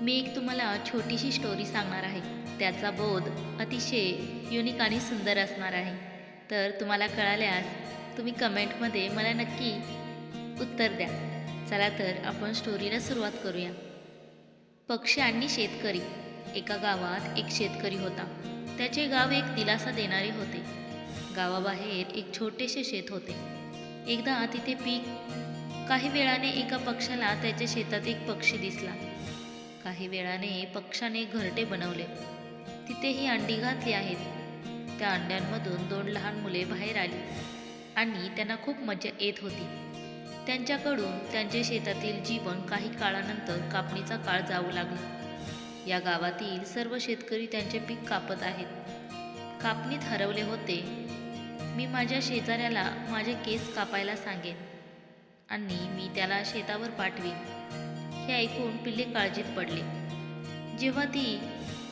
मी एक तुम्हाला छोटीशी स्टोरी सांगणार आहे. त्याचा बोध अतिशय युनिक आणि सुंदर असणार आहे. तर तुम्हाला कळाल्यास तुम्ही कमेंटमध्ये मला नक्की उत्तर द्या. चला तर आपण स्टोरीला सुरुवात करूया. पक्षी आणि शेतकरी. एका गावात एक शेतकरी होता. त्याचे गाव एक दिलासा देणारे होते. गावाबाहेर एक छोटेसे शेत होते. एकदा तिथे पीक काही वेळाने एका पक्षाला त्याच्या शेतात एक पक्षी दिसला. काही वेळाने पक्षाने घरटे बनवले. तिथेही अंडी घातली आहेत. त्या अंड्यांमधून 2 लहान मुले बाहेर आली आणि त्यांना खूप मजा येत होती. त्यांच्याकडून त्यांचे शेतातील जीवन काही काळानंतर कापणीचा काळ जाऊ लागला. या गावातील सर्व शेतकरी त्यांचे पीक कापत आहेत. कापणीत हरवले होते. मी माझ्या शेजाऱ्याला माझे केस कापायला सांगेन आणि मी त्याला शेतावर पाठवीन. हे ऐकून पिल्ले काळजीत पडले. जेव्हा ती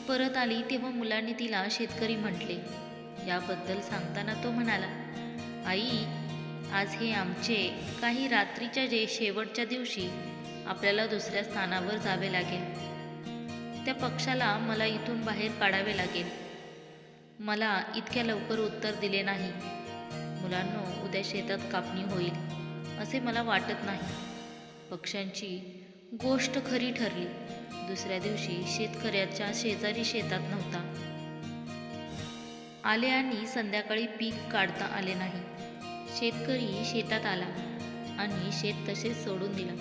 परत आली तेव्हा मुलांनी तिला शेतकरी म्हटले. याबद्दल सांगताना तो म्हणाला, आई, आज हे आमचे काही रात्रीच्या शेवटच्या दिवशी आपल्याला दुसऱ्या स्थानावर जावे लागेल. त्या पक्षाला मला इथून बाहेर काढावे लागेल. मला इतक्या लवकर उत्तर दिले नाही. मुलांनो, उद्या शेतात कापणी होईल असे मला वाटत नाही. पक्ष्यांची गोष्ट खरी ठरली. दुसऱ्या दिवशी शेतकऱ्याच्या शेजारी शेतात नव्हता आले आणि संध्याकाळी पीक काढता आले नाही. शेतकरी शेतात आला आणि शेत तसेच सोडून दिलं.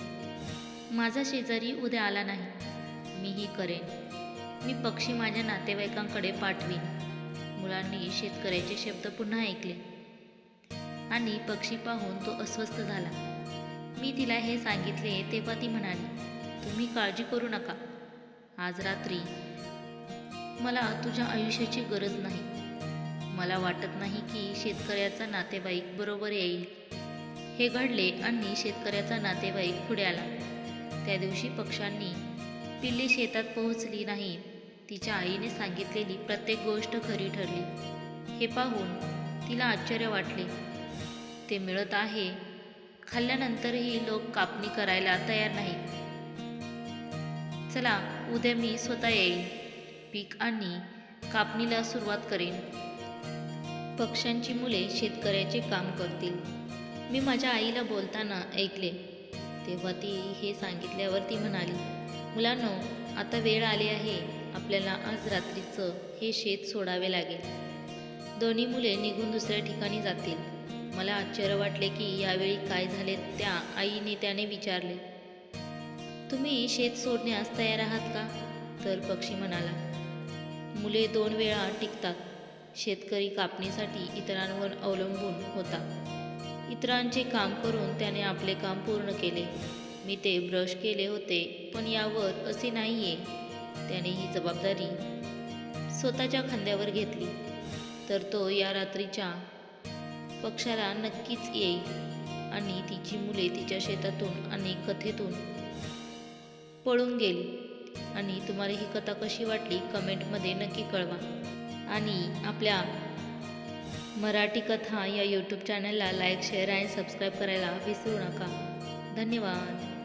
माझा शेजारी उद्या आला नाही. मीही करेन. मी पक्षी माझ्या नातेवाईकांकडे पाठवीन. मुलांनी शेतकऱ्याचे शब्द पुन्हा ऐकले आणि पक्षी पाहून तो अस्वस्थ झाला. मी तिला हे सांगितले तेव्हा ती म्हणाली, तुम्ही काळजी करू नका. आज रात्री मला तुझ्या आयुष्याची गरज नाही. मला वाटत नाही की शेतकऱ्याचा नातेवाईक बरोबर येईल. हे घडले आणि शेतकऱ्याचा नातेवाईक पुढे आला. त्या दिवशी पक्ष्यांनी पिल्ले शेतात पोहोचली नाही. तिच्या आईने सांगितलेली प्रत्येक गोष्ट खरी ठरली. हे पाहून तिला आश्चर्य वाटले. ते मिळत आहे. खाल्ल्यानंतरही लोक कापणी करायला तयार नाहीत. चला, उद्या मी स्वतः येईन. पीक आणि कापणीला सुरुवात करेन. पक्ष्यांची मुले शेतकऱ्याचे काम करतील. मी माझ्या आईला बोलताना ऐकले. तेव्हा ती हे सांगितल्यावर ती म्हणाली, मुलांनो, आता वेळ आली आहे. आपल्याला आज रात्रीचं हे शेत सोडावे लागेल. दोन्ही मुले निघून दुसऱ्या ठिकाणी जातील. मला आश्चर्य वाटले की यावेळी काय झाले. त्या आईने त्याने विचारले, तुम्ही शेत सोडण्यास तयार आहात का? तर पक्षी म्हणाला, मुले 2 वेळा टिकतात. शेतकरी कापणीसाठी इतरांवर अवलंबून होता. इतरांचे काम करून त्याने आपले काम पूर्ण केले. मी ते ब्रश केले होते, पण यावर असे नाहीये. त्याने ही जबाबदारी स्वतःच्या खांद्यावर घेतली. तर तो या रात्रीच्या पक्षाला नक्कीच येईल आणि तिची मुले तिच्या शेतातून आणि कथेतून पळून गेली. आणि तुम्हाला ही कथा कशी वाटली कमेंटमध्ये नक्की कळवा. आणि आपल्या मराठी कथा या यूट्यूब चॅनलला लाईक, शेअर आणि सबस्क्राईब करायला विसरू नका. धन्यवाद.